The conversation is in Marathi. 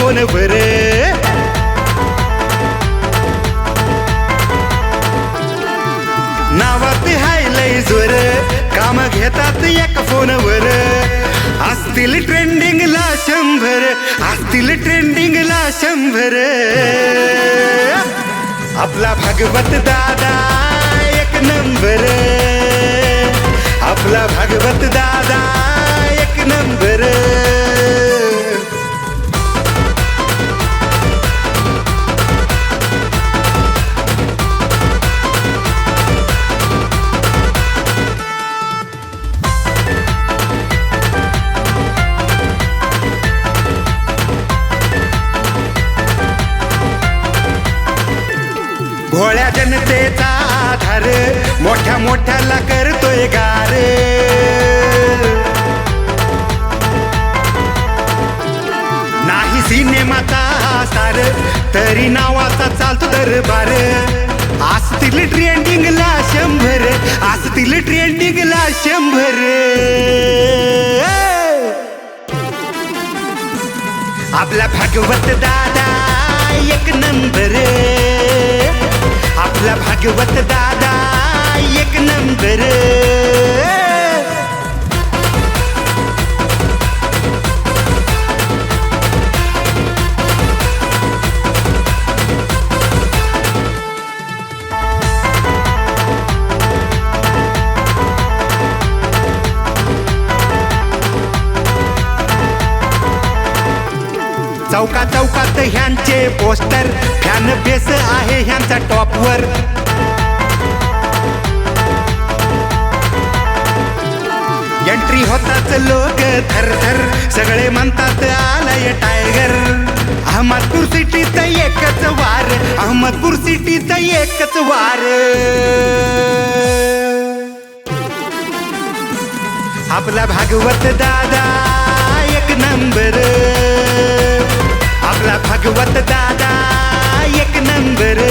फोनवर. नावात हाय लय जोर, काम घेतात एक फोनवर. असतील ट्रेंडिंगला 100, असतील ट्रेंडिंगला 100. आपला भागवत दादा एक नंबर, आपला भागवत दादा एक नंबर. भोळ्या जनतेचा आधार, मोठ्या मोठ्याला करतोय गार. नाही सिनेमाचा सार, तरी नावाचा चालतो दरबार. असतील ट्रेंडिंगला 100, असतील ट्रेंडिंगला 100. आपला भागवत दादा एक नंबर, आपला भागवत दादा एक नंबर. चौका चौकात ह्यांचे पोस्टर, फॅन बेस आहे ह्यांचा टॉपवर. एंट्री होताच लोक थरथर, सगळे म्हणतात आलाय टायगर. अहमदपूर सिटीत एकच वार, अहमदपूर सिटीत एकच वार. आपला भागवत दादा एक नंबर, आपला भागवत दादा एक नंबर.